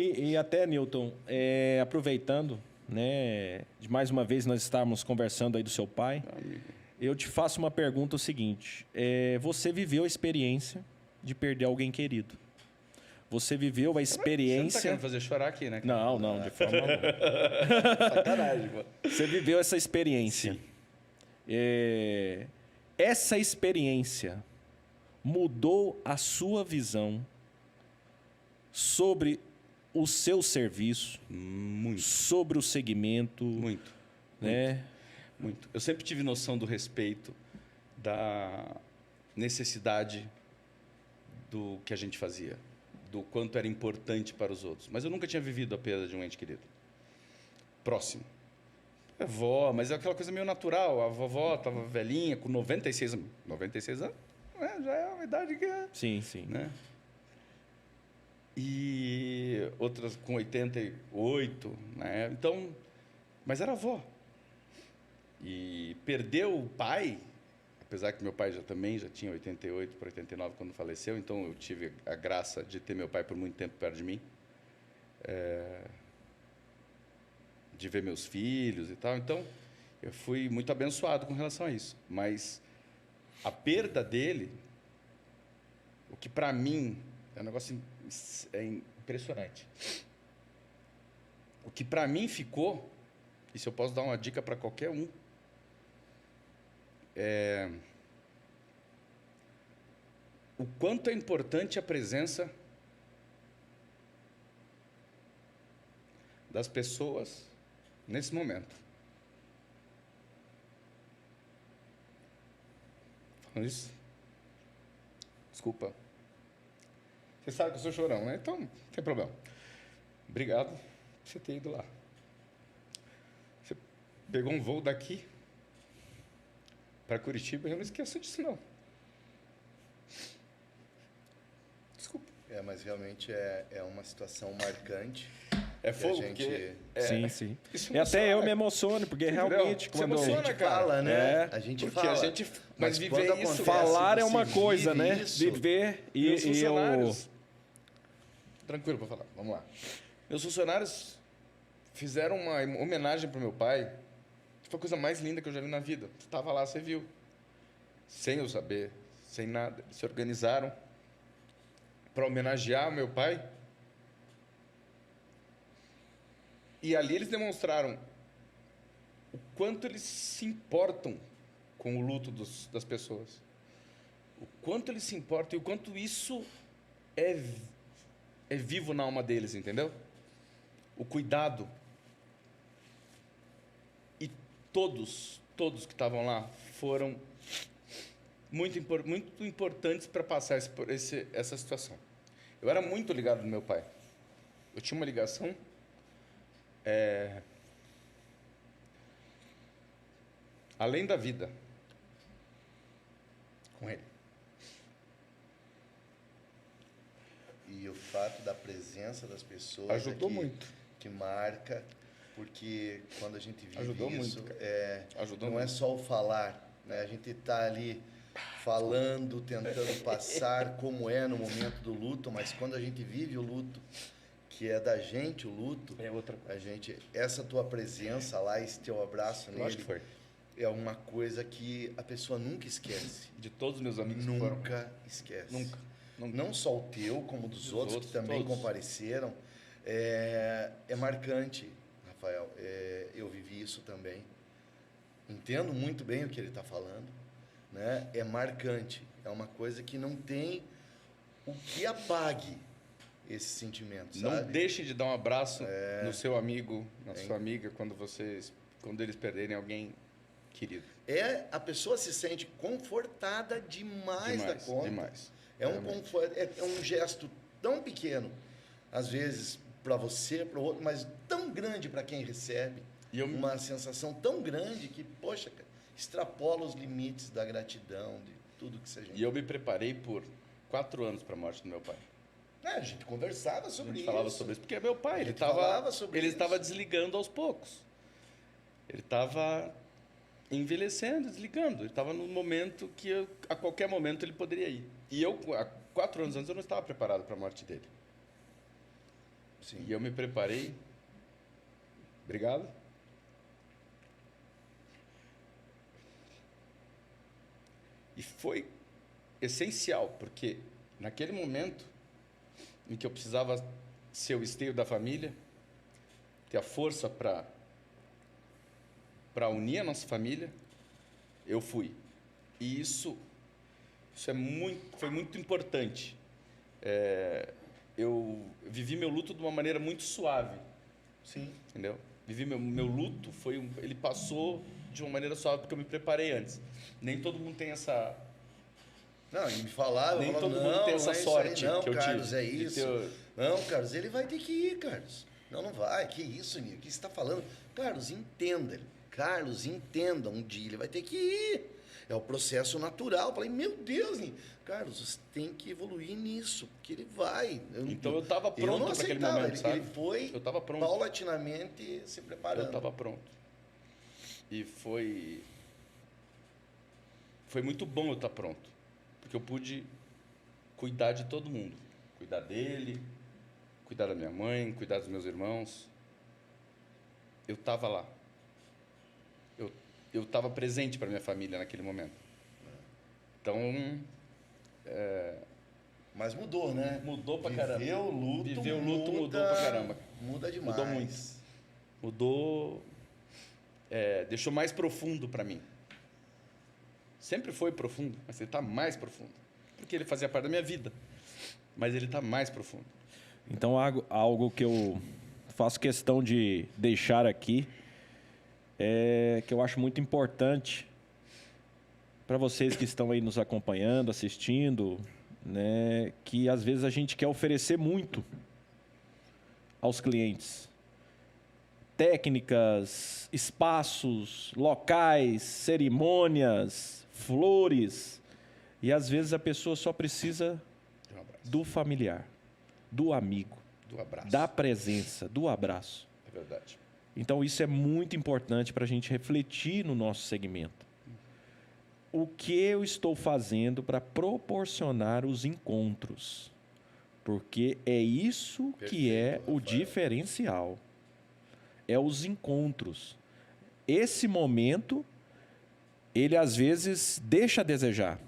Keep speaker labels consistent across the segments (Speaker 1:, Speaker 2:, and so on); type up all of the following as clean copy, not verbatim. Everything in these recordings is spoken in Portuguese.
Speaker 1: E até, Newton, aproveitando, né, de mais uma vez nós estarmos conversando aí do seu pai, eu te faço uma pergunta o seguinte: você viveu a experiência de perder alguém querido? Você viveu a
Speaker 2: Você não
Speaker 1: experiência...
Speaker 2: tá querendo fazer chorar aqui, né? Cara?
Speaker 1: Não, não, de forma alguma.
Speaker 2: Sacanagem, mano.
Speaker 1: Você viveu essa experiência.
Speaker 2: Sim.
Speaker 1: Essa experiência mudou a sua visão sobre o seu serviço,
Speaker 2: Muito.
Speaker 1: sobre o segmento,
Speaker 2: Muito.
Speaker 1: né?
Speaker 2: Muito. Eu sempre tive noção do respeito, da necessidade do que a gente fazia, do quanto era importante para os outros. Mas eu nunca tinha vivido a perda de um ente querido. Próximo. É vó, mas é aquela coisa meio natural. A vovó estava velhinha, com 96 anos. 96 anos? Já é uma idade que é...
Speaker 1: Sim, sim.
Speaker 2: Né? E outras com 88, né? Então, mas era avó. E perdeu o pai, apesar que meu pai também já tinha 88 para 89 quando faleceu, então eu tive a graça de ter meu pai por muito tempo perto de mim, de ver meus filhos e tal. Então, eu fui muito abençoado com relação a isso. Mas a perda dele, o que para mim é um negócio impressionante. O que para mim ficou, e se eu posso dar uma dica para qualquer um, o quanto é importante a presença das pessoas nesse momento. Falando isso, desculpa. Você sabe que eu sou chorão, né? Então, não tem problema. Obrigado por você ter ido lá. Você pegou um voo daqui para Curitiba, eu não esqueço disso, não. Desculpa.
Speaker 3: Mas realmente é uma situação marcante.
Speaker 2: É fogo,
Speaker 3: gente...
Speaker 2: porque...
Speaker 1: Sim, sim.
Speaker 2: Isso
Speaker 1: E até eu me
Speaker 2: emociono.
Speaker 1: emociono, porque realmente...
Speaker 2: Você
Speaker 1: quando
Speaker 2: emociona,
Speaker 3: A gente
Speaker 2: cara.
Speaker 3: fala, né?
Speaker 1: É.
Speaker 3: A gente
Speaker 2: Porque
Speaker 3: fala.
Speaker 2: a gente... Mas
Speaker 3: quando
Speaker 2: viver isso...
Speaker 3: acontece,
Speaker 1: Falar é
Speaker 3: você
Speaker 1: uma coisa,
Speaker 3: vive
Speaker 1: né?
Speaker 3: isso.
Speaker 1: Viver
Speaker 2: Meus
Speaker 1: e
Speaker 2: funcionários... Tranquilo para falar, vamos lá. Meus funcionários fizeram uma homenagem para o meu pai. Foi a coisa mais linda que eu já vi na vida. Você estava lá, você viu. Sem eu saber, sem nada. Eles se organizaram para homenagear o meu pai. E ali eles demonstraram o quanto eles se importam com o luto das pessoas. O quanto eles se importam e o quanto isso é vivo na alma deles, entendeu? O cuidado. E todos que estavam lá foram muito importantes para passar essa situação. Eu era muito ligado no meu pai. Eu tinha uma ligação além da vida com ele.
Speaker 3: E o fato da presença das pessoas
Speaker 2: Ajudou muito.
Speaker 3: Que marca, porque quando a gente vive
Speaker 2: Ajudou
Speaker 3: isso,
Speaker 2: muito,
Speaker 3: não
Speaker 2: muito.
Speaker 3: é só o falar, né? A gente está ali falando, tentando passar como é no momento do luto, mas quando a gente vive o luto, que é da gente o luto,
Speaker 2: É outra coisa.
Speaker 3: essa tua presença lá, esse teu abraço nele,
Speaker 2: Eu acho que foi.
Speaker 3: é uma coisa que a pessoa nunca esquece.
Speaker 2: De todos os meus amigos que foram.
Speaker 3: Nunca esquece.
Speaker 2: Nunca.
Speaker 3: Não só o teu, como dos outros que também
Speaker 2: todos.
Speaker 3: compareceram. É marcante, Rafael. Eu vivi isso também. Entendo muito bem o que ele está falando. Né? É marcante. É uma coisa que não tem o que apague esse sentimento,
Speaker 2: Não
Speaker 3: sabe?
Speaker 2: deixe de dar um abraço no seu amigo, na sua amiga, quando eles perderem alguém querido.
Speaker 3: A pessoa se sente confortada demais da conta.
Speaker 2: Demais.
Speaker 3: É um gesto tão pequeno, às vezes para você, para o outro, mas tão grande para quem recebe. Uma sensação tão grande que, poxa, cara, extrapola os limites da gratidão, de tudo que seja.
Speaker 2: E eu me preparei por 4 anos para a morte do meu pai.
Speaker 3: A gente conversava sobre isso.
Speaker 2: A gente falava sobre isso, porque meu pai, ele estava desligando aos poucos. Ele estava envelhecendo, desligando. Ele estava no momento que a qualquer momento ele poderia ir. E eu, há 4 anos antes, eu não estava preparado para a morte dele.
Speaker 3: Sim.
Speaker 2: E eu me preparei. Obrigado. E foi essencial, porque naquele momento em que eu precisava ser o esteio da família, ter a força para unir a nossa família, eu fui. E isso foi muito importante. Eu vivi meu luto de uma maneira muito suave,
Speaker 3: Sim.
Speaker 2: entendeu? Vivi meu luto, ele passou de uma maneira suave, porque eu me preparei antes. Nem todo mundo tem essa...
Speaker 3: Não, e me falaram,
Speaker 2: Nem
Speaker 3: eu falava,
Speaker 2: todo mundo tem essa
Speaker 3: não é isso
Speaker 2: sorte
Speaker 3: aí, não,
Speaker 2: que eu
Speaker 3: Carlos,
Speaker 2: tive.
Speaker 3: é isso. Não, Carlos, ele vai ter que ir, Carlos. Não, não vai. Que isso, Nil? O que você está falando? Carlos, entenda. Carlos, entenda. Um dia ele vai ter que ir. É o processo natural. Eu falei, meu Deus, Nil. Carlos, você tem que evoluir nisso, porque ele vai.
Speaker 2: Então eu estava
Speaker 3: não
Speaker 2: pronto para aquele
Speaker 3: aceitava.
Speaker 2: momento, sabe?
Speaker 3: Ele foi
Speaker 2: Eu estava pronto.
Speaker 3: paulatinamente se preparando.
Speaker 2: Eu estava pronto. E foi muito bom eu estar pronto, porque eu pude cuidar de todo mundo. Cuidar dele, cuidar da minha mãe, cuidar dos meus irmãos. Eu estava lá. Eu estava presente para minha família naquele momento. Então,
Speaker 3: Mas mudou, né?
Speaker 2: mudou pra caramba.
Speaker 3: Viver o luto,
Speaker 2: mudou pra caramba.
Speaker 3: Muda demais.
Speaker 2: Mudou muito. Mudou, deixou mais profundo para mim. Sempre foi profundo, mas ele está mais profundo. Porque ele fazia parte da minha vida, mas ele está mais profundo.
Speaker 1: Então, algo que eu faço questão de deixar aqui é que eu acho muito importante para vocês que estão aí nos acompanhando, assistindo, né, que às vezes a gente quer oferecer muito aos clientes. Técnicas, espaços, locais, cerimônias, flores. E às vezes a pessoa só precisa do familiar, do amigo,
Speaker 2: Do abraço.
Speaker 1: da presença, do abraço.
Speaker 2: É verdade.
Speaker 1: Então isso é muito importante para a gente refletir no nosso segmento. O que eu estou fazendo para proporcionar os encontros? Porque é isso que é
Speaker 3: Perfeito,
Speaker 1: o
Speaker 3: Rafael.
Speaker 1: diferencial. É os encontros. Esse momento, ele às vezes deixa a desejar.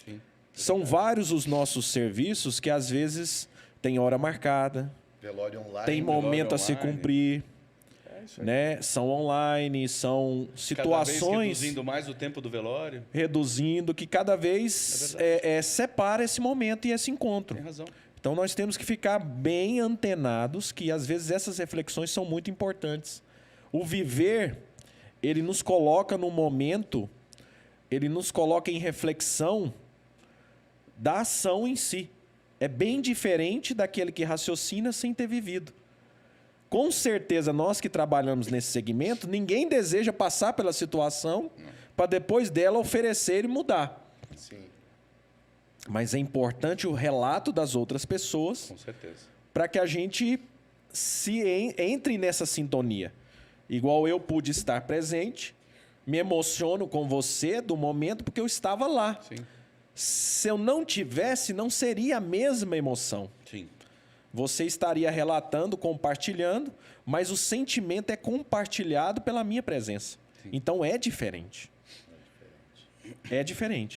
Speaker 2: Sim.
Speaker 1: São vários os nossos serviços que às vezes tem hora marcada,
Speaker 3: Velório online.
Speaker 1: tem momento a se
Speaker 2: online.
Speaker 1: cumprir,
Speaker 2: É isso aí.
Speaker 1: né? São online, são
Speaker 2: Cada vez
Speaker 1: situações
Speaker 2: reduzindo mais o tempo do velório.
Speaker 1: reduzindo que cada vez separa esse momento e esse encontro.
Speaker 2: Tem razão.
Speaker 1: Então nós temos que ficar bem antenados que às vezes essas reflexões são muito importantes. O viver, ele nos coloca no momento, ele nos coloca em reflexão da ação em si. É bem diferente daquele que raciocina sem ter vivido. Com certeza, nós que trabalhamos nesse segmento, ninguém deseja passar pela situação para depois dela oferecer e mudar.
Speaker 3: Sim.
Speaker 1: Mas é importante o relato das outras pessoas
Speaker 2: Com certeza.
Speaker 1: para que a gente entre nessa sintonia. Igual eu pude estar presente, me emociono com você do momento porque eu estava lá.
Speaker 2: Sim.
Speaker 1: Se eu não tivesse, não seria a mesma emoção.
Speaker 2: Sim.
Speaker 1: Você estaria relatando, compartilhando, mas o sentimento é compartilhado pela minha presença.
Speaker 2: Sim.
Speaker 1: Então é diferente. É diferente.